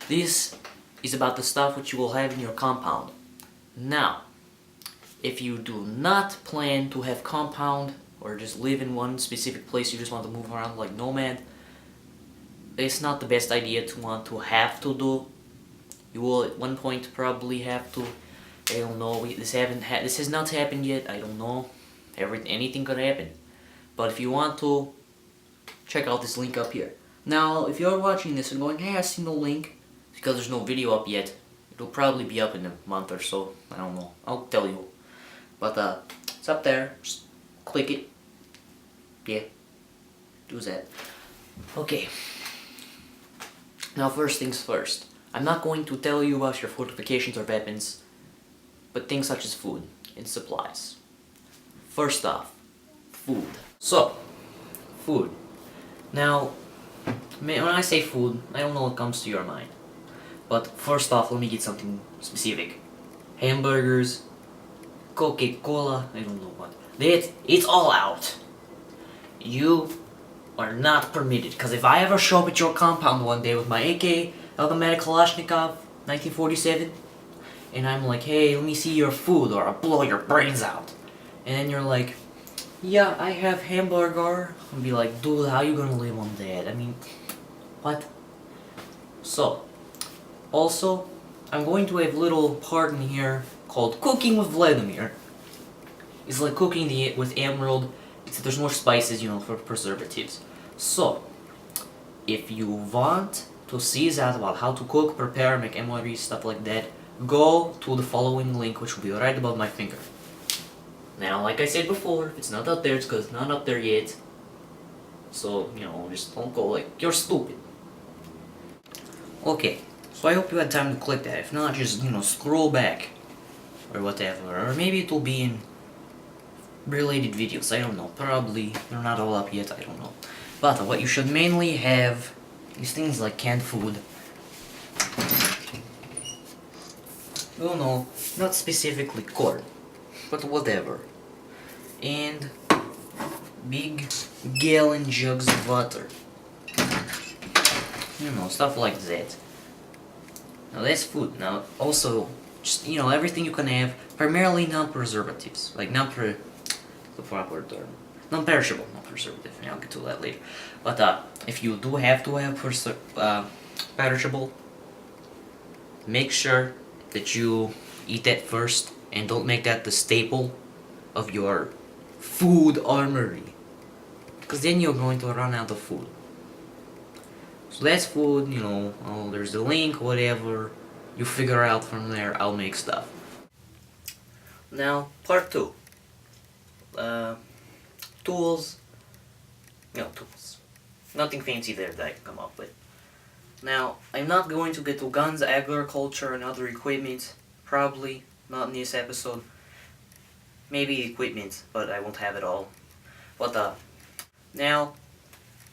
This is about the stuff which you will have in your compound. Now, if you do not plan to have compound or just live in one specific place, you just want to move around like nomad, it's not the best idea to want to have to do. You will at one point probably have to. I don't know. This has not happened yet. I don't know. Anything could happen. But if you want to, check out this link up here. Now, if you're watching this and going, hey, I seen the link, because there's no video up yet. It'll probably be up in a month or so. I don't know. I'll tell you. But it's up there. Just click it. Yeah. Do that. Okay. Now, first things first. I'm not going to tell you about your fortifications or weapons, but things such as food and supplies. First off, food. So, food. Now, when I say food, I don't know what comes to your mind. But first off, let me get something specific. Hamburgers, Coca-Cola, I don't know what. It's all out. You are not permitted. Because if I ever show up at your compound one day with my AK, automatic Kalashnikov, 1947, and I'm like, hey, let me see your food or I'll blow your brains out. And then you're like, yeah, I have hamburger. I'll be like, dude, how you gonna live on that? I mean, what? So, also, I'm going to have a little part in here called Cooking with Vladimir. It's like cooking with emerald, except there's more spices, you know, for preservatives. So, if you want to see that about how to cook, prepare, make embroidery, stuff like that, go to the following link, which will be right above my finger. Now, like I said before, if it's not up there, it's because it's not up there yet. So, you know, just don't go like, you're stupid. Okay, so I hope you had time to click that. If not, just, you know, scroll back. Or whatever. Or maybe it will be in related videos, I don't know. Probably, they're not all up yet, I don't know. But what you should mainly have is things like canned food. Oh no, not specifically corn, but whatever. And big gallon jugs of water. You know, stuff like that. Now that's food. Now also, just, you know, everything you can have, primarily non-preservatives. Like the proper term. Non-perishable, not preservative, and I'll get to that later. But if you do have to have perishable, make sure that you eat that first, and don't make that the staple of your food armory. Because then you're going to run out of food. So that's food, you know, there's the link, whatever. You figure out from there, I'll make stuff. Now, part 2. Tools. No, tools. Nothing fancy there that I can come up with. Now, I'm not going to get to guns, agriculture, and other equipment. Probably not in this episode. Maybe equipment, but I won't have it all. But, now,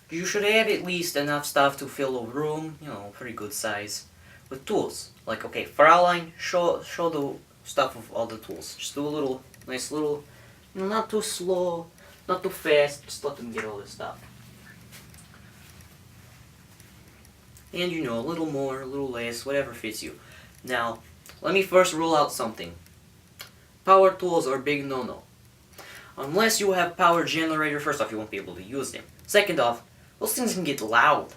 you should have at least enough stuff to fill a room, you know, pretty good size, with tools. Like, okay, Fraulein, show the stuff of all the tools. Just do a little, nice little, you know, not too slow, not too fast, just let them get all this stuff. And, you know, a little more, a little less, whatever fits you. Now, let me first rule out something. Power tools are big no-no. Unless you have power generator, first off, you won't be able to use them. Second off, those things can get loud.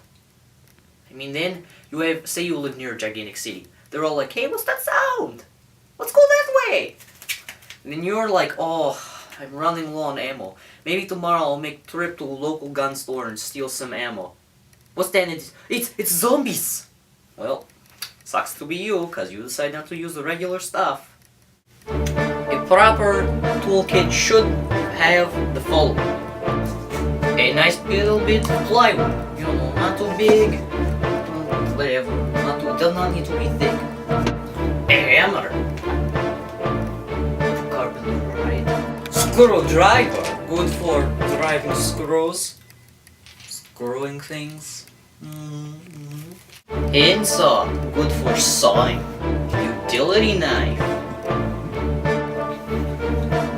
I mean, then you have, say you live near a gigantic city. They're all like, hey, what's that sound? Let's go that way. And then you're like, oh, I'm running low on ammo. Maybe tomorrow I'll make a trip to a local gun store and steal some ammo. What's that? It's zombies. Well, sucks to be you, because you decide not to use the regular stuff. A proper toolkit should have the following. A nice little bit of plywood. You know, not too big, whatever. Does not need to be thick. A hammer. Carpenter, right? Screwdriver. Good for driving screws. Screwing things. Handsaw. Good for sawing. Utility knife.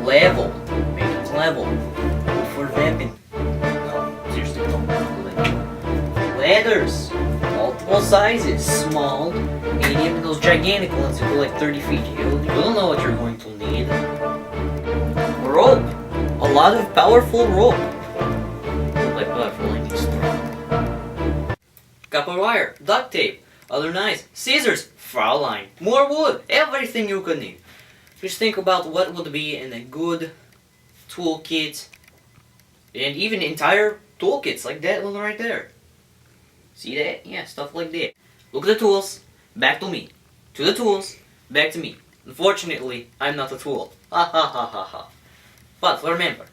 Level. Make it level. Good for weapon. No, seriously, don't do it. Ladders. Multiple all sizes. Small, medium, and those gigantic ones that go like 30 feet. You don't know what you're going to need. Rope. A lot of powerful rope. Like powerful, I mean strong. Copper wire, duct tape, other knives, scissors, file line, more wood, everything you could need. Just think about what would be in a good toolkit, and even entire toolkits like that one right there. See that? Yeah, stuff like that. Look at the tools, back to me. To the tools, back to me. Unfortunately, I'm not a tool. Ha ha ha ha ha. But remember,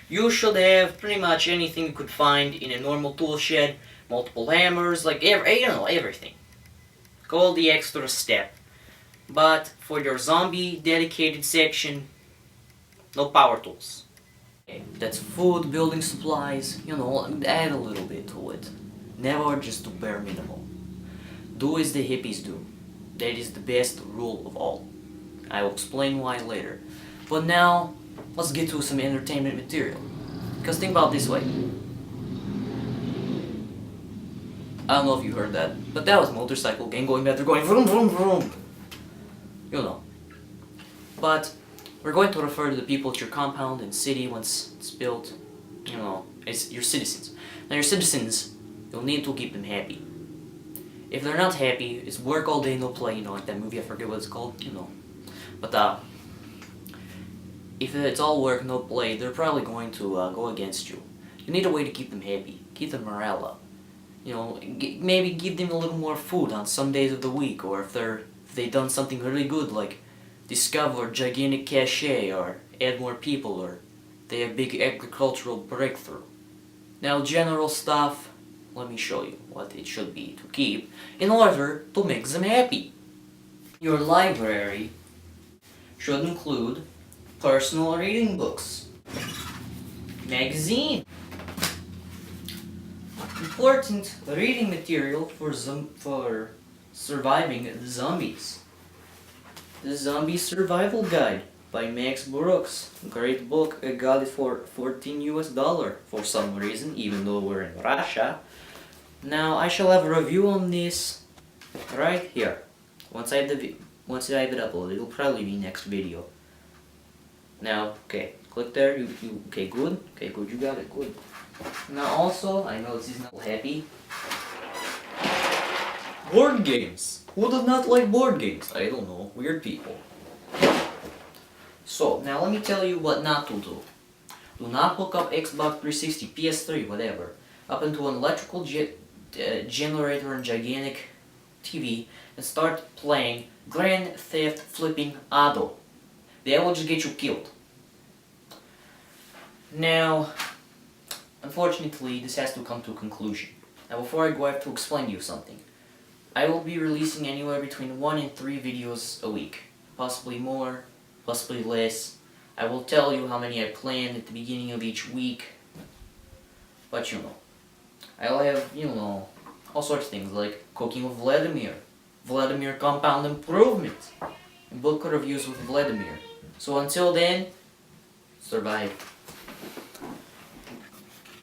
you should have pretty much anything you could find in a normal tool shed. Multiple hammers, like everything. Go the extra step. But for your zombie dedicated section, no power tools. Okay, that's food, building supplies, add a little bit to it. Never just do bare minimum. Do as the hippies do. That is the best rule of all. I will explain why later. But now, let's get to some entertainment material. Because think about it this way. I don't know if you heard that, but that was a motorcycle gang going back. They're going vroom vroom vroom. But we're going to refer to the people at your compound and city once it's built. It's your citizens. Now your citizens, you'll need to keep them happy. If they're not happy, it's work all day, no play, like that movie, I forget what it's called, But, if it's all work, no play, they're probably going to go against you. You need a way to keep them happy, keep their morale up. Maybe give them a little more food on some days of the week, or if they've done something really good, like discover gigantic cache, or add more people, or they have big agricultural breakthrough. Now, general stuff, let me show you what it should be to keep in order to make them happy. Your library should include personal reading books, magazine, important reading material for surviving the zombies. The Zombie Survival Guide by Max Brooks. Great book. I got it for $14 for some reason, even though we're in Russia. Now I shall have a review on this right here. Once I have it uploaded, it'll probably be next video. Now, okay, click there. Okay, good. Okay, good. You got it. Good. Now also, I know this is not happy. Board games. Who does not like board games? I don't know. Weird people. So, now let me tell you what not to do. Do not hook up Xbox 360, PS3, whatever, up into an electrical generator and gigantic TV and start playing Grand Theft Flipping Auto. That will just get you killed. Now, unfortunately, this has to come to a conclusion. Now, before I go, I have to explain to you something. I will be releasing anywhere between 1 and 3 videos a week. Possibly more, possibly less. I will tell you how many I plan at the beginning of each week. But I'll have, all sorts of things like cooking with Vladimir Compound Improvement, and book reviews with Vladimir. So until then, survive.